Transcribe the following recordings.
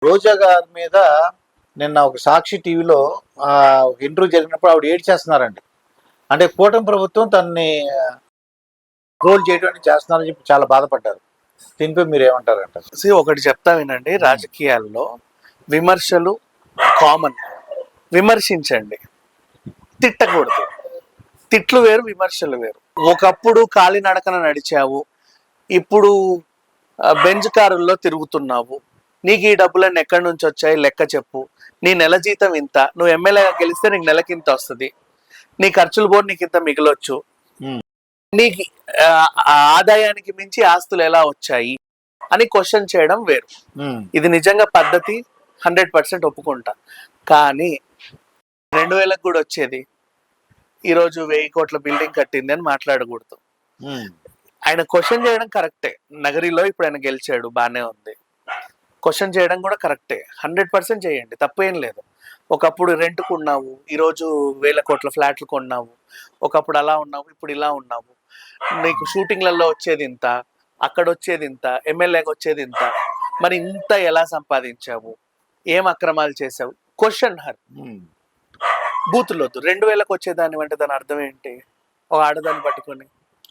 రోజా గారి మీద నిన్న ఒక సాక్షి టీవీలో ఇంటర్వ్యూ జరిగినప్పుడు ఆవిడ ఏడ్చేస్తున్నారండి. అంటే కూటమి ప్రభుత్వం తనని ట్రోల్ చేయడానికి చేస్తున్నారని చెప్పి చాలా బాధపడ్డారు. దీనిపై మీరు ఏమంటారంటారు? ఒకటి చెప్తా వినండి, రాజకీయాల్లో విమర్శలు కామన్. విమర్శించండి, తిట్టకూడదు. తిట్లు వేరు, విమర్శలు వేరు. ఒకప్పుడు కాలినడకన నడిచావు, ఇప్పుడు బెంజ్ కారుల్లో తిరుగుతున్నావు. నీకు ఈ డబ్బులన్నీ ఎక్కడి నుంచి వచ్చాయి లెక్క చెప్పు. నీ నెల జీతం ఇంత, నువ్వు ఎమ్మెల్యేగా గెలిస్తే నీకు నెలకి ఇంత వస్తుంది, నీ ఖర్చులు పోను నీకు ఇంత మిగిలొచ్చు, నీకు ఆదాయానికి మించి ఆస్తులు ఎలా వచ్చాయి అని క్వశ్చన్ చేయడం వేరు. ఇది నిజంగా పద్ధతి, 100% ఒప్పుకుంటా. కానీ 2000కు కూడా వచ్చేది, ఈరోజు 1000 కోట్ల బిల్డింగ్ కట్టింది అని మాట్లాడకూడదు. ఆయన క్వశ్చన్ చేయడం కరెక్టే. నగరిలో ఇప్పుడు ఆయన గెలిచాడు, బాగానే ఉంది. క్వశ్చన్ చేయడం కూడా కరెక్టే, 100% చేయండి, తప్పేం లేదు. ఒకప్పుడు రెంట్ కొన్నావు, ఈరోజు 1000 కోట్ల ఫ్లాట్లు కొన్నావు. ఒకప్పుడు అలా ఉన్నావు, ఇప్పుడు ఇలా ఉన్నావు. నీకు షూటింగ్లలో వచ్చేది ఇంత, అక్కడ వచ్చేది ఇంత, ఎమ్మెల్యేకి వచ్చేది ఇంత. మరి ఇంత ఎలా సంపాదించావు, ఏం అక్రమాలు చేసావు? Question her. బూతులు వద్దు. 2000కు వచ్చేదాన్ని అంటే దాని అర్థం ఏంటి? ఒక ఆడదాన్ని పట్టుకొని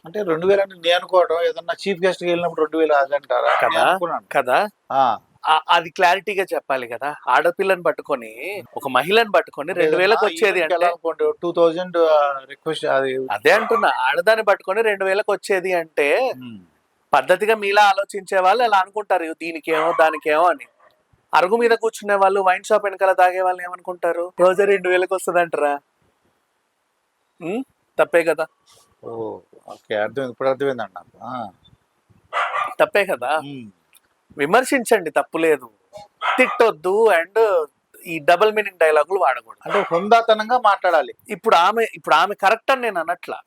అంటే 2000 అని నేను అనుకోవడం, ఏదన్నా చీఫ్ గెస్ట్ వెళ్ళినప్పుడు 2000 అదంటారా కదా. అది క్లారిటీగా చెప్పాలి కదా. ఆడపిల్లని పట్టుకొని, ఒక మహిళను పట్టుకొని 2000కు వచ్చేది అంటే 2000 రిక్వెస్ట్. అదే అంటున్నా, ఆడదాన్ని పట్టుకొని 2000కు వచ్చేది అంటే పద్ధతిగా మీలా ఆలోచించే వాళ్ళు అలా అనుకుంటారు, దీనికేమో దానికేమో అని. అరుగు మీద కూర్చునే వాళ్ళు, వైన్ షాప్ వెనకాల తాగే వాళ్ళు ఏమనుకుంటారు, రోజు 2000కు వస్తుంది అంటారా? తప్పే కదా. ఓకే, ఇప్పుడు అర్థమైంది అన్న. తప్పే కదా. విమర్శించండి, తప్పు లేదు. తిట్టొద్దు. అండ్ ఈ డబుల్ మీనింగ్ డైలాగులు వాడకూడదు. అంటే హుందాతనంగా మాట్లాడాలి. ఇప్పుడు ఆమె కరెక్ట్ అని నేను అనట్లా.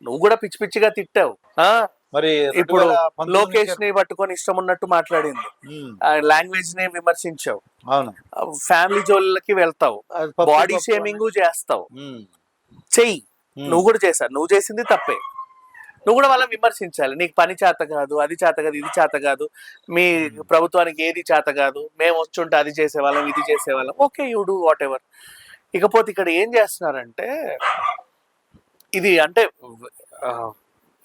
నువ్వు కూడా పిచ్చి పిచ్చిగా తిట్టావు. మరి ఇప్పుడు లోకేష్ ని పట్టుకొని ఇష్టం ఉన్నట్టు మాట్లాడింది, లాంగ్వేజ్ ని విమర్శించావు, ఫ్యామిలీ జోళ్ళకి వెళ్తావు, బాడీ షేమింగ్ చేస్తావు. చెయ్యి, నువ్వు కూడా చేశావు, నువ్వు చేసింది తప్పే. నువ్వు కూడా వాళ్ళని విమర్శించాలి. నీకు పని చేత కాదు, అది చేత కాదు, ఇది చేత కాదు, మీ ప్రభుత్వానికి ఏది చేత కాదు, మేము వచ్చుంటే అది చేసేవాళ్ళం, ఇది చేసేవాళ్ళం. Okay, you do what ever. ఇకపోతే ఇక్కడ ఏం చేస్తున్నారంటే, ఇది అంటే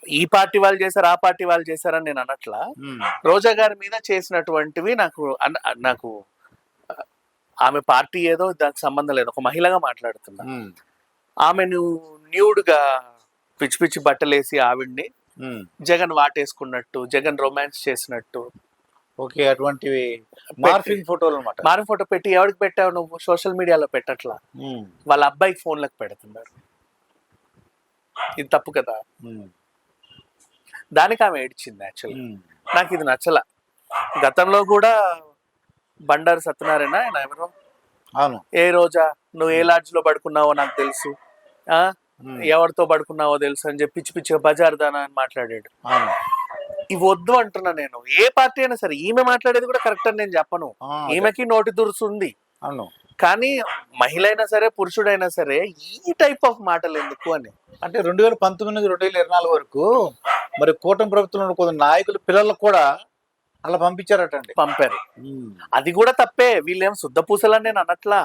ఈ పార్టీ వాళ్ళు చేశారు, ఆ పార్టీ వాళ్ళు చేశారని నేను అనట్లా. రోజా గారి మీద చేసినటువంటివి నాకు ఆమె పార్టీ ఏదో దానికి సంబంధం లేదు, ఒక మహిళగా మాట్లాడుతున్నా. ఆమెను న్యూడ్గా పిచ్చి పిచ్చి బట్టలేసి ఆవిడ్ని జగన్ వాటేసుకున్నట్టు, జగన్ రొమాన్స్ చేసినట్టు. ఓకే, అటువంటివి మార్ఫింగ్ ఫోటోలు అన్నమాట. మార్ఫింగ్ ఫోటో పెట్టి ఎవరికి పెట్టావు నువ్వు? సోషల్ మీడియాలో పెట్టట్లా, వాళ్ళ అబ్బాయికి ఫోన్లకు పెడుతున్నారు. ఇది తప్పు కదా. దానికి ఆమె ఏడ్చింది. యాక్చువల్లీ నాకు ఇది నచ్చల. గతంలో కూడా బండారు సత్యనారాయణ, ఆయన ఎవరు, ఏ రోజా నువ్వు ఏ లాడ్జ్ లో పడుకున్నావో నాకు తెలుసు, ఎవరితో పడుకున్నావో తెలుసు అని చెప్పి పిచ్చి పిచ్చిగా బజార్ దానా అని మాట్లాడాడు. ఇవి వద్దు అంటున్నా నేను. ఏ పార్టీ అయినా సరే, ఈమె మాట్లాడేది కూడా కరెక్ట్ అని నేను చెప్పను. ఈమెకి నోటి దురుసుంది. కానీ మహిళ అయినా సరే, పురుషుడైనా సరే ఈ టైప్ ఆఫ్ మాటలు ఎందుకు అని. అంటే 2019 నుంచి 2024 వరకు మరి కూటమి ప్రభుత్వంలో కొంత నాయకులు పిల్లలకు కూడా అలా పంపించారటండి. పంపారు, అది కూడా తప్పే. వీళ్ళేం శుద్ధ పూసలని నేను అనట్లా.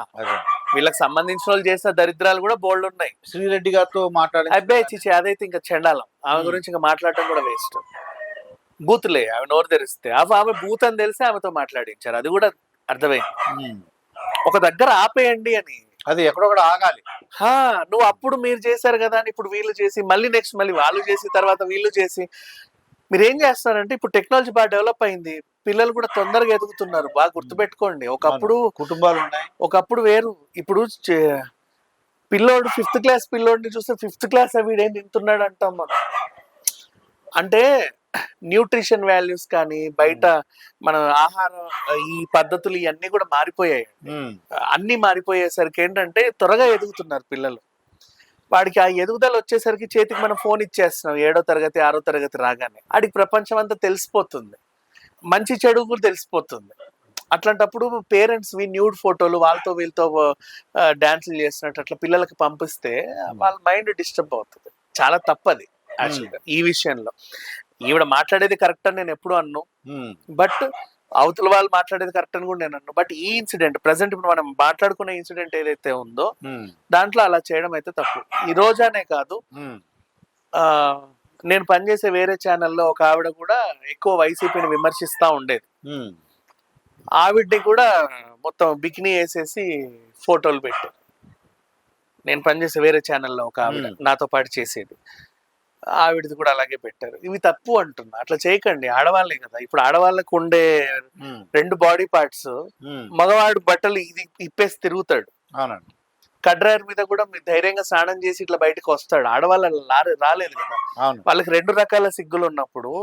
వీళ్ళకి సంబంధించిన వాళ్ళు చేసిన దరిద్రాలు కూడా బోల్డ్ ఉన్నాయి. శ్రీరెడ్డి గారితో మాట్లాడి అబ్బాయి చిచి, అదైతే ఇంకా చెండాలం. ఆమె గురించి ఇంకా మాట్లాడటం కూడా వేస్ట్. బూతులే, ఆమె నోరు తెరిస్తే. ఆమె బూత్ అని తెలిసి ఆమెతో మాట్లాడించారు, అది కూడా అర్థమైంది. ఒక దగ్గర ఆపేయండి అని. అది ఎక్కడొక్కడ ఆగాలి. నువ్వు అప్పుడు మీరు చేశారు కదా అని ఇప్పుడు వీళ్ళు చేసి, మళ్ళీ నెక్స్ట్ మళ్ళీ వాళ్ళు చేసి, తర్వాత వీళ్ళు చేసి, మీరు ఏం చేస్తున్నారంటే, ఇప్పుడు టెక్నాలజీ బాగా డెవలప్ అయింది, పిల్లలు కూడా తొందరగా ఎదుగుతున్నారు. బాగా గుర్తుపెట్టుకోండి. ఒకప్పుడు కుటుంబాలు ఉన్నాయి, ఒకప్పుడు వేరు. ఇప్పుడు పిల్లోడు 5th క్లాస్ పిల్లోడిని చూస్తే 5th క్లాస్ వీడేం తింటున్నాడు అంటాం మనం. అంటే న్యూట్రిషన్ వాల్యూస్ కానీ, బయట మన ఆహారం, ఈ పద్ధతులు ఇవన్నీ కూడా మారిపోయాయి. అన్ని మారిపోయేసరికి ఏంటంటే త్వరగా ఎదుగుతున్నారు పిల్లలు. వాడికి ఆ ఎదుగుదల వచ్చేసరికి చేతికి మనం ఫోన్ ఇచ్చేస్తున్నాం 7వ తరగతి 6వ తరగతి రాగానే. వాడికి ప్రపంచం అంతా తెలిసిపోతుంది, మంచి చెడు కూడా తెలిసిపోతుంది. అట్లాంటప్పుడు పేరెంట్స్ న్యూడ్ ఫోటోలు వాళ్ళతో వీళ్ళతో డాన్సులు చేస్తున్నట్టు అట్లా పిల్లలకి పంపిస్తే వాళ్ళ మైండ్ డిస్టర్బ్ అవుతుంది. చాలా తప్పది యాక్చువల్గా ఈ విషయంలో. ఈవిడ మాట్లాడేది కరెక్ట్ అని నేను ఎప్పుడు అన్ను. బట్ అవతల వాళ్ళు మాట్లాడేది కరెక్ట్ అని కూడా నేను అన్నాను. బట్ ఈ ఇన్సిడెంట్ ప్రెసెంట్ ఇప్పుడు మనం మాట్లాడుకునే ఇన్సిడెంట్ ఏదైతే ఉందో దాంట్లో అలా చేయడం అయితే తప్పు. ఈ రోజానే కాదు, ఆ నేను పనిచేసే వేరే ఛానల్లో ఒక ఆవిడ కూడా ఎక్కువ వైసీపీని విమర్శిస్తా ఉండేది. ఆవిడ్ని కూడా మొత్తం బికినీ వేసేసి ఫోటోలు పెట్టారు. నేను పనిచేసే వేరే ఛానల్లో ఒక ఆవిడ నాతో పాటు చేసేది, ఆవిడది కూడా అలాగే పెట్టారు. ఇవి తప్పు అంటున్నా, అట్లా చేయకండి. ఆడవాళ్ళే కదా, ఇప్పుడు ఆడవాళ్ళకు ఉండే 2 బాడీ పార్ట్స్, మగవాడు బట్టలు ఇది ఇప్పేసి తిరుగుతాడు. అవునండి. కడ్రాయర్ మీద కూడా మీరు ధైర్యంగా స్నానం చేసి ఇట్లా బయటకు వస్తాడు. ఆడవాళ్ళ రాలేదు కదా, వాళ్ళకి 2 రకాల సిగ్గులు ఉన్నప్పుడు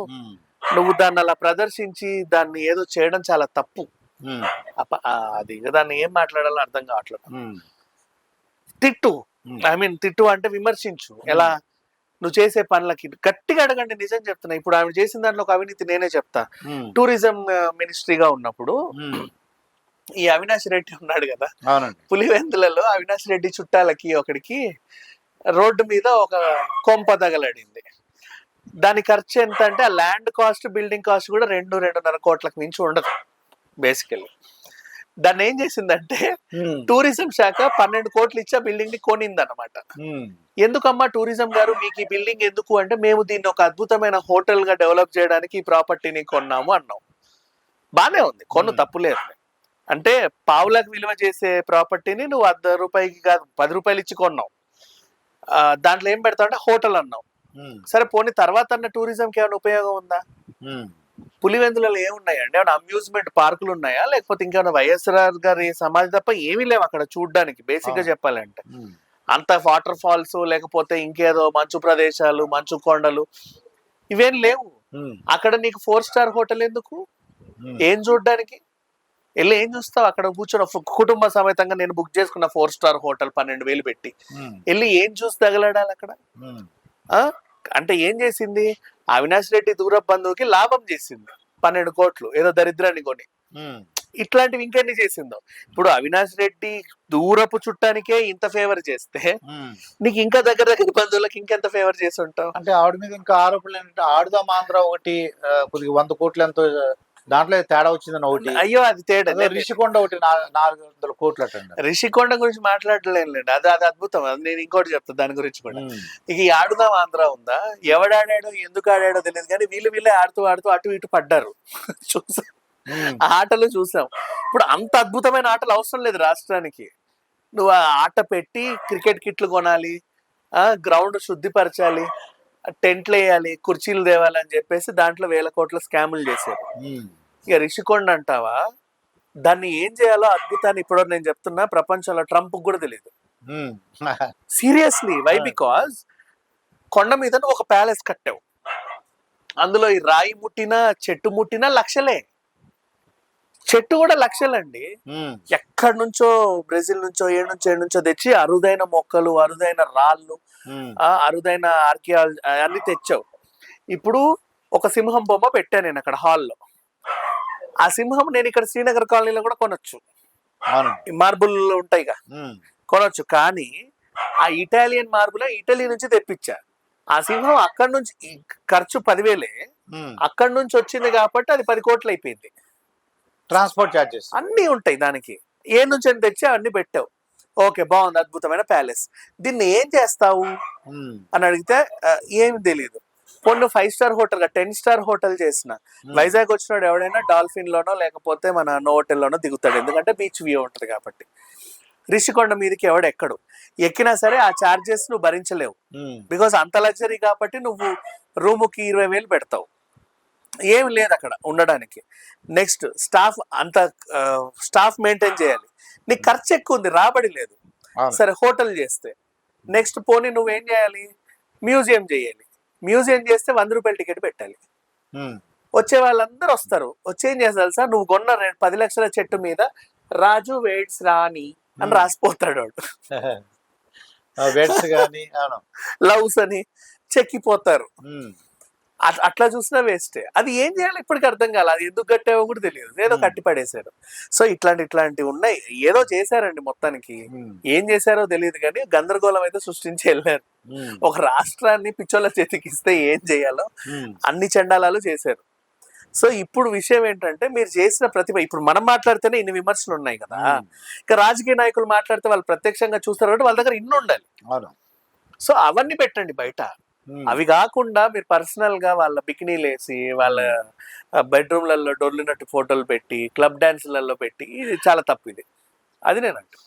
నువ్వు దాన్ని అలా ప్రదర్శించి దాన్ని ఏదో చేయడం చాలా తప్పు. అది దాన్ని ఏం మాట్లాడాలో అర్థం కావట్లేదు. తిట్టు, తిట్టు అంటే విమర్శించు. ఎలా నువ్వు చేసే పనులకి గట్టిగా అడగండి. నిజం చెప్తున్నా, ఇప్పుడు ఆవిడ చేసిన దాంట్లో ఒక అవినీతి నేనే చెప్తా. టూరిజం మినిస్ట్రీగా ఉన్నప్పుడు ఈ అవినాష్ రెడ్డి ఉన్నాడు కదా, పులివెందులలో అవినాష్ రెడ్డి చుట్టాలకి ఒకడికి రోడ్డు మీద ఒక కొంప తగలడింది. దాని ఖర్చు ఎంత అంటే ఆ ల్యాండ్ కాస్ట్, బిల్డింగ్ కాస్ట్ కూడా 2-2.5 కోట్లకు మించి ఉండదు బేసికల్లీ. దాన్ని ఏం చేసిందంటే టూరిజం శాఖ 12 కోట్లు ఇచ్చా బిల్డింగ్ ని కొనింది అనమాట. ఎందుకమ్మా టూరిజం గారు మీకు ఈ బిల్డింగ్ ఎందుకు అంటే, మేము దీన్ని ఒక అద్భుతమైన హోటల్ గా డెవలప్ చేయడానికి ఈ ప్రాపర్టీని కొన్నాము అన్నాం. బానే ఉంది, కొను తప్పులేదు. అంటే పావులకు విలువ చేసే ప్రాపర్టీని నువ్వు 100 రూపాయలకి కాదు 10 రూపాయలు ఇచ్చి కొన్నావు. దాంట్లో ఏం పెడతావు అంటే హోటల్ అన్నావు. సరే పోనీ తర్వాత అన్న టూరిజంకి ఏమైనా ఉపయోగం ఉందా? పులివెందులలో ఏమున్నాయండి? ఏమైనా అమ్యూజ్మెంట్ పార్కులు ఉన్నాయా, లేకపోతే ఇంకేమైనా వైఎస్ఆర్ గారి సమాధి తప్ప ఏమీ లేవు అక్కడ చూడడానికి. బేసిక్ గా చెప్పాలంటే అంత వాటర్ ఫాల్స్, లేకపోతే ఇంకేదో మంచు ప్రదేశాలు, మంచు కొండలు ఇవేం లేవు అక్కడ. నీకు 4 స్టార్ హోటల్ ఎందుకు? ఏం చూడడానికి వెళ్ళి ఏం చూస్తావు? అక్కడ కూర్చొని కుటుంబ సమేతంగా నేను బుక్ చేసుకున్న 4 స్టార్ హోటల్ 12,000 పెట్టి వెళ్ళి ఏం చూసి తగలడాలి అక్కడ? అంటే ఏం చేసింది? అవినాష్ రెడ్డి దూర బంధువుకి లాభం చేసింది 12 కోట్లు ఏదో దరిద్రాన్ని కొని. ఇట్లాంటివి ఇంకెన్ని చేసిందో. ఇప్పుడు అవినాష్ రెడ్డి దూరపు చుట్టానికే ఇంత ఫేవర్ చేస్తే నీకు ఇంకా దగ్గర బంధువులకు ఇంకెంత ఫేవర్ చేసి ఉంటావు? అంటే ఆవిడ మీద ఇంకా ఆరోపణలు ఏంటంటే ఆడుదాం ఆంధ్ర ఒకటి కొద్దిగా 100 కోట్లు ఎంతో దాంట్లో తేడా వచ్చిందని ఒకటి. అయ్యో అది తేడా. రిషికొండ ఒకటి 400 కోట్లు అట్టండి. రిషికొండ గురించి మాట్లాడలేండి, అది అది అది నేను ఇంకోటి చెప్తాను దాని గురించి కూడా. ఇక ఈ ఆడుదాం ఆంధ్ర ఉందా, ఎవడాడాడో ఎందుకు ఆడాడో తెలియదు కానీ వీళ్ళే ఆడుతూ అటు ఇటు పడ్డారు. చూసాం ఆటలు చూసాం. ఇప్పుడు అంత అద్భుతమైన ఆటలు అవసరం లేదు రాష్ట్రానికి. నువ్వు ఆ ఆట పెట్టి క్రికెట్ కిట్లు కొనాలి, గ్రౌండ్ శుద్ధిపరచాలి, టెంట్లు వేయాలి, కుర్చీలు తేవాలి అని చెప్పేసి దాంట్లో 1000 కోట్ల స్కాములు చేశారు. ఇక రిషికొండ అంటావా, దాన్ని ఏం చేయాలో అద్భుతాన్ని ఇప్పుడు నేను చెప్తున్నా ప్రపంచంలో ట్రంప్ కూడా తెలియదు. సీరియస్లీ. వై? బికాజ్ కొండ మీద ఒక ప్యాలెస్ కట్టావు, అందులో ఈ రాయి ముట్టినా చెట్టు ముట్టినా లక్షలే. చెట్టు కూడా లక్షలండి. ఎక్కడి నుంచో బ్రెజిల్ నుంచో ఏడు నుంచో తెచ్చి అరుదైన మొక్కలు, అరుదైన రాళ్ళు, అరుదైన ఆర్కియాలజీ అన్ని తెచ్చావు. ఇప్పుడు ఒక సింహం బొమ్మ పెట్టాను నేను అక్కడ హాల్లో. ఆ సింహం నేను ఇక్కడ శ్రీనగర్ కాలనీలో కూడా కొనొచ్చు, మార్బుల్ ఉంటాయిగా కొనొచ్చు. కానీ ఆ ఇటాలియన్ మార్బుల్ ఇటలీ నుంచి తెప్పించా. ఆ సింహం అక్కడి నుంచి ఖర్చు 10,000, అక్కడి నుంచి వచ్చింది కాబట్టి అది 10 కోట్లు అయిపోయింది. ట్రాన్స్పోర్ట్ చార్జెస్ అన్ని ఉంటాయి దానికి. ఏ నుంచి అని తెచ్చి అన్ని పెట్టావు. ఓకే, బాగుంది, అద్భుతమైన ప్యాలెస్. దీన్ని ఏం చేస్తావు అని అడిగితే ఏమి తెలియదు. కొన్ని 5 స్టార్ హోటల్ 10 స్టార్ హోటల్ చేసిన వైజాగ్ వచ్చినాడు ఎవడైనా డాల్ఫిన్ లోనో లేకపోతే మన నోటెల్లోనో దిగుతాడు, ఎందుకంటే బీచ్ వ్యూ ఉంటుంది కాబట్టి. రిషికొండ మీదకి ఎక్కడు, ఎక్కినా సరే ఆ చార్జెస్ నువ్వు భరించలేవు. బికాస్ అంత లగ్జరీ కాబట్టి నువ్వు రూముకి 20,000 పెడతావు. ఏమి లేదు అక్కడ ఉండడానికి. నెక్స్ట్ స్టాఫ్ మెయింటైన్ చేయాలి, నీకు ఖర్చు ఎక్కువ ఉంది, రాబడి లేదు. సరే హోటల్ చేస్తే నెక్స్ట్ పోనీ నువ్వేం చేయాలి? మ్యూజియం చేయాలి. మ్యూజియం చేస్తే 100 రూపాయల టికెట్ పెట్టాలి. వచ్చే వాళ్ళందరూ వస్తారు. వచ్చేం చేస్తారు సార్, నువ్వు కొన్న 10 లక్షల చెట్టు మీద రాజు వెయిట్స్ రాని అని రాసిపోతాడు వాడు. లవ్స్ అని చెక్కిపోతారు. అట్లా చూసినా వేస్టే. అది ఏం చేయాలి ఇప్పటికి అర్థం కాదు. అది ఎందుకు కట్టావో కూడా తెలియదు, ఏదో కట్టి పడేశారు. సో ఇట్లాంటివి ఉన్నాయి. ఏదో చేశారండి, మొత్తానికి ఏం చేశారో తెలియదు కానీ గందరగోళం అయితే సృష్టించి వెళ్ళారు. ఒక రాష్ట్రాన్ని పిచ్చోళ్ళ చేతికిస్తే ఏం చేయాలో అన్ని చండాలాలు చేశారు. సో ఇప్పుడు విషయం ఏంటంటే మీరు చేసిన ప్రతిభ, ఇప్పుడు మనం మాట్లాడితేనే ఇన్ని విమర్శలు ఉన్నాయి కదా, ఇక రాజకీయ నాయకులు మాట్లాడితే వాళ్ళు ప్రత్యక్షంగా చూస్తారు కాబట్టి వాళ్ళ దగ్గర ఇన్ని ఉండాలి. అవును. సో అవన్నీ పెట్టండి బయట. అవి కాకుండా మీరు పర్సనల్ గా వాళ్ళ బికినీలు వేసి వాళ్ళ బెడ్రూమ్లలో డొర్లినట్టు ఫోటోలు పెట్టి క్లబ్ డాన్స్లలో పెట్టి ఇది చాలా తప్పు. ఇది అది నేను అంటాను.